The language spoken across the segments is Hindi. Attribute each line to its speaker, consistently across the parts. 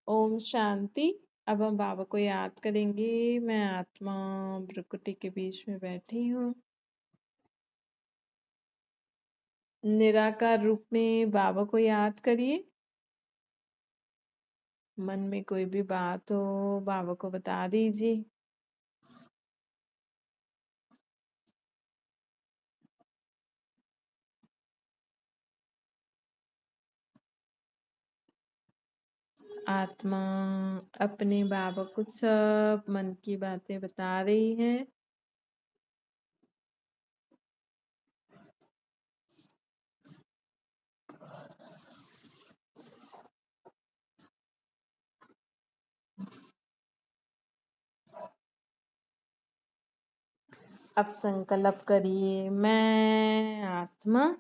Speaker 1: ओम शांति। अब हम बाबा को याद करेंगे। मैं आत्मा भ्रुकुटी के बीच में बैठी हूँ। निराकार रूप में बाबा को याद करिए। मन में कोई भी बात हो बाबा को बता दीजिए। आत्मा अपने बाबा को सब मन की बातें बता रही है। अब संकल्प करिए, मैं आत्मा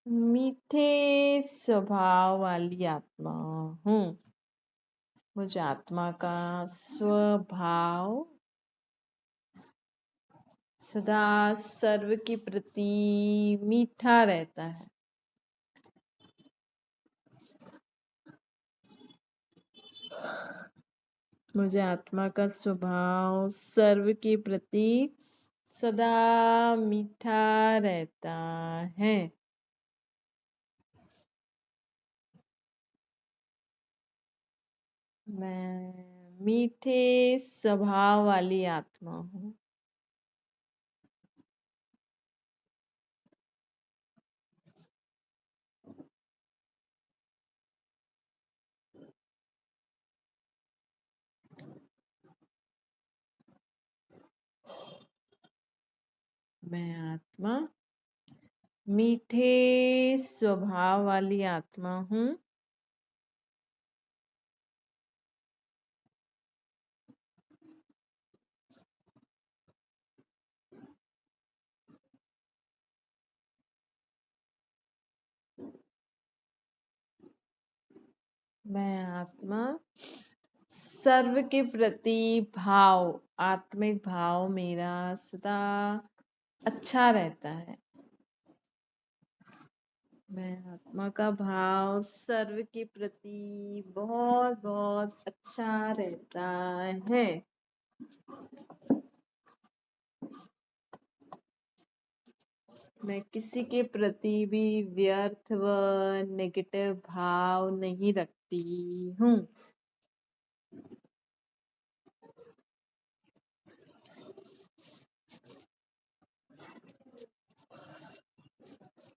Speaker 1: मीठे स्वभाव वाली आत्मा हूँ। मुझे आत्मा का स्वभाव सदा सर्व के प्रति मीठा रहता है। मुझे आत्मा का स्वभाव सर्व के प्रति सदा मीठा रहता है। मैं मीठे स्वभाव वाली आत्मा हूँ। मैं आत्मा मीठे स्वभाव वाली आत्मा हूँ। मैं आत्मा सर्व के प्रति भाव आत्मिक भाव मेरा सदा अच्छा रहता है। मैं आत्मा का भाव सर्व के प्रति बहुत बहुत अच्छा रहता है। मैं किसी के प्रति भी व्यर्थ व नेगेटिव भाव नहीं रखती हूँ।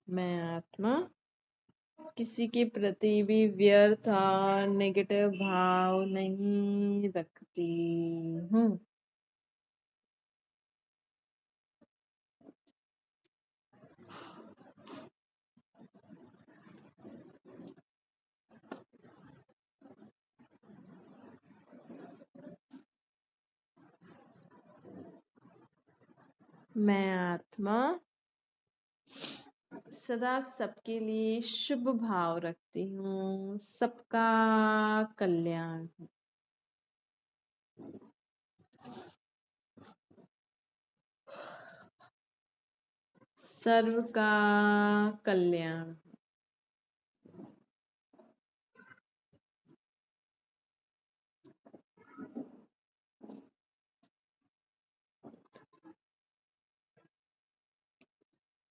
Speaker 1: मैं आत्मा किसी के प्रति भी व्यर्थ और नेगेटिव भाव नहीं रखती हूँ। मैं आत्मा सदा सबके लिए शुभ भाव रखती हूँ। सबका कल्याण, सर्व का कल्याण।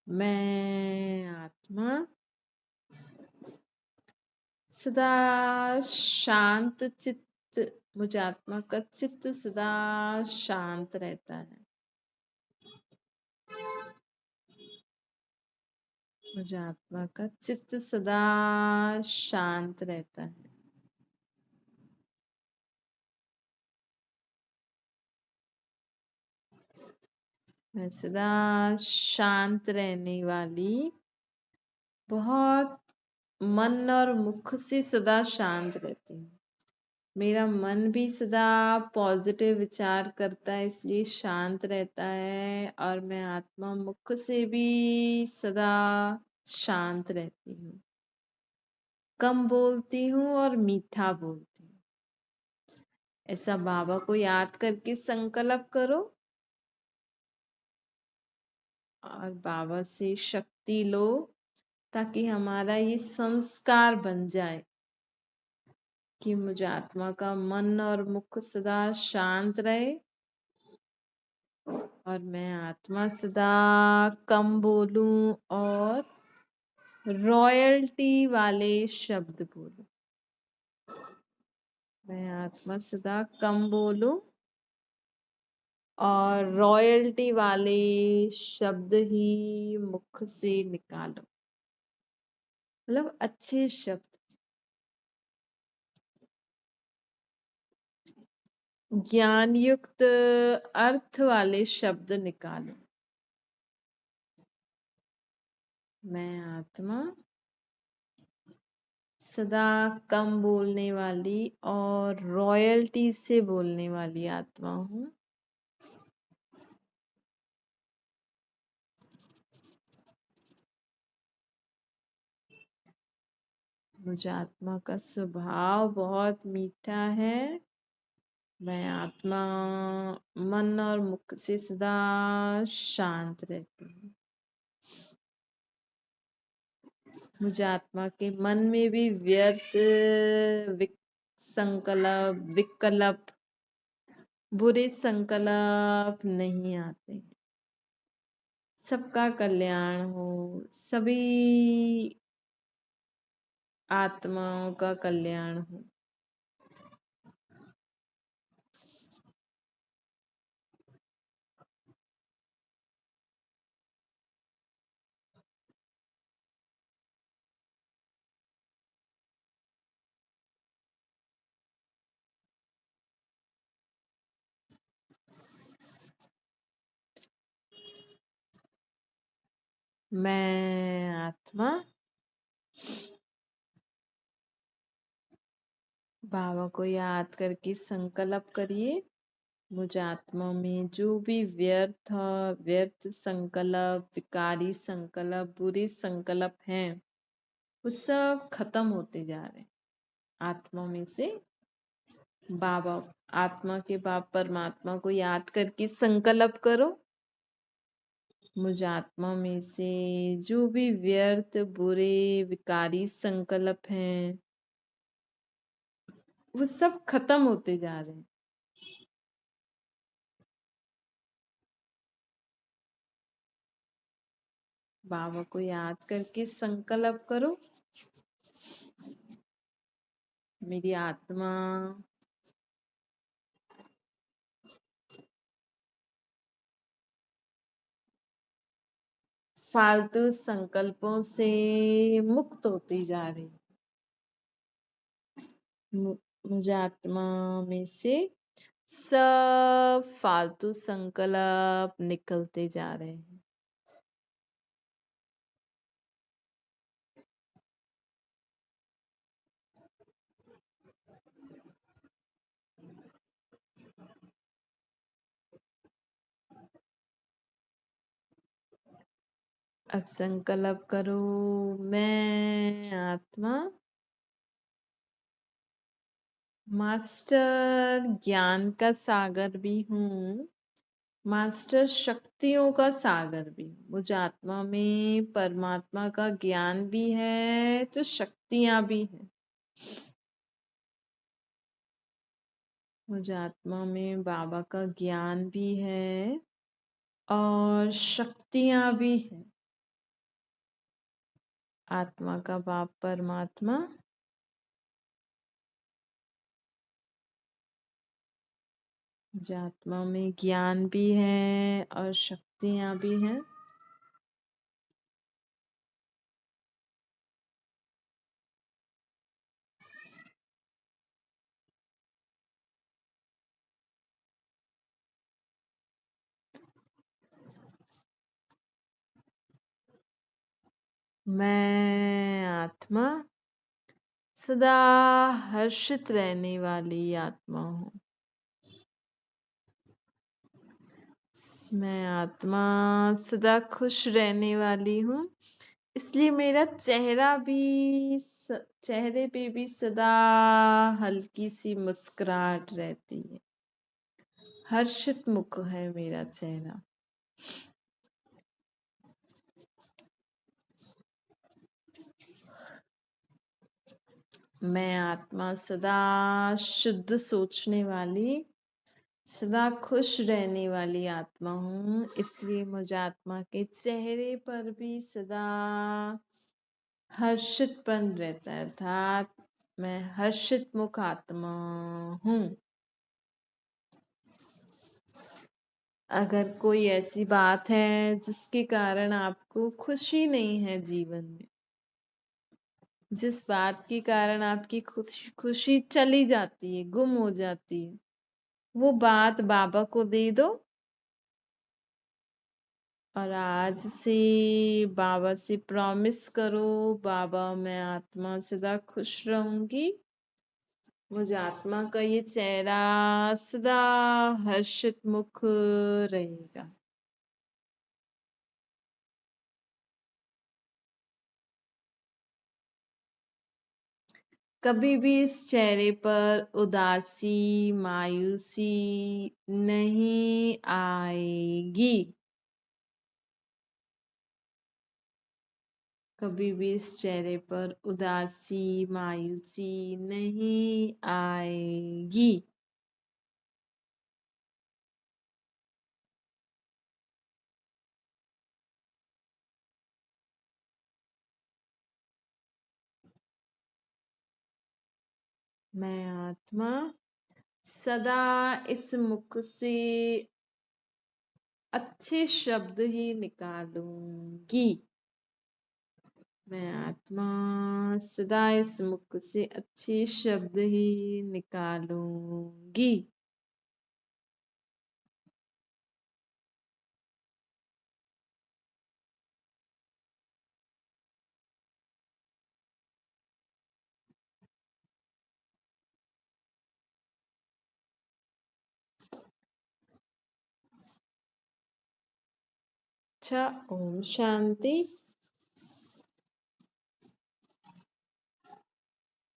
Speaker 1: मैं आत्मा सदा शांत चित्त, मुझे आत्मा का चित्त सदा शांत रहता है। मुझे आत्मा का चित्त सदा शांत रहता है। मैं सदा शांत रहने वाली, बहुत मन और मुख से सदा शांत रहती हूँ। मेरा मन भी सदा पॉजिटिव विचार करता है, इसलिए शांत रहता है। और मैं आत्मा मुख से भी सदा शांत रहती हूँ। कम बोलती हूँ और मीठा बोलती हूँ। ऐसा बाबा को याद करके संकल्प करो और बाबा से शक्ति लो। ताकि हमारा ये संस्कार बन जाए कि मुझे आत्मा का मन और मुख सदा शांत रहे और मैं आत्मा सदा कम बोलूं और रॉयल्टी वाले शब्द बोलूं। मैं आत्मा सदा कम बोलूं और रॉयल्टी वाले शब्द ही मुख से निकालो, मतलब अच्छे शब्द, ज्ञान युक्त अर्थ वाले शब्द निकालो। मैं आत्मा सदा कम बोलने वाली और रॉयल्टी से बोलने वाली आत्मा हूँ। मुझे आत्मा का स्वभाव बहुत मीठा है। मैं आत्मा मन और मुख से सदा शांत रहती हूँ। मुझे आत्मा के मन में भी व्यर्थ विकल्प बुरे संकल्प नहीं आते। सबका कल्याण हो, सभी आत्माओं का कल्याण हो। मैं आत्मा बाबा को याद करके संकल्प करिए, मुझे आत्मा में जो भी व्यर्थ संकल्प, विकारी संकल्प, बुरे संकल्प हैं, वो सब खत्म होते जा रहे हैं। आत्मा में से बाबा, आत्मा के बाप परमात्मा को याद करके संकल्प करो, मुझे आत्मा में से जो भी व्यर्थ बुरे विकारी संकल्प हैं, वो सब खत्म होते जा रहे हैं। बाबा को याद करके संकल्प करो, मेरी आत्मा फालतू संकल्पों से मुक्त होती जा रही। मुझे आत्मा में से सब फालतू संकल्प निकलते जा रहे हैं। अब संकल्प करो, मैं आत्मा मास्टर ज्ञान का सागर भी हूँ, मास्टर शक्तियों का सागर भी। मुझे आत्मा में परमात्मा का ज्ञान भी है तो शक्तियां भी है। मुझे आत्मा में बाबा का ज्ञान भी है और शक्तियां भी है। आत्मा का बाप परमात्मा मुझे आत्मा में ज्ञान भी है और शक्तियां भी हैं। मैं आत्मा सदा हर्षित रहने वाली आत्मा हूँ। मैं आत्मा सदा खुश रहने वाली हूँ, इसलिए मेरा चेहरे पे भी सदा हल्की सी मुस्कुराहट रहती है। हर्षित मुख है मेरा चेहरा। मैं आत्मा सदा शुद्ध सोचने वाली, सदा खुश रहने वाली आत्मा हूँ। इसलिए मुझ आत्मा के चेहरे पर भी सदा हर्षितपन रहता है, अर्थात मैं हर्षित मुख आत्मा हूँ। अगर कोई ऐसी बात है जिसके कारण आपको खुशी नहीं है जीवन में, जिस बात के कारण आपकी खुशी चली जाती है, गुम हो जाती है, वो बात बाबा को दे दो और आज से बाबा से प्रॉमिस करो, बाबा मैं आत्मा सदा खुश रहूंगी, मुझ आत्मा का ये चेहरा सदा हर्षित मुख रहेगा। कभी भी इस चेहरे पर उदासी, मायूसी नहीं आएगी। कभी भी इस चेहरे पर उदासी, मायूसी नहीं आएगी। मैं आत्मा सदा इस मुख से अच्छे शब्द ही निकालूंगी। मैं आत्मा सदा इस मुख से अच्छे शब्द ही निकालूंगी। अच्छा, ओम शांति।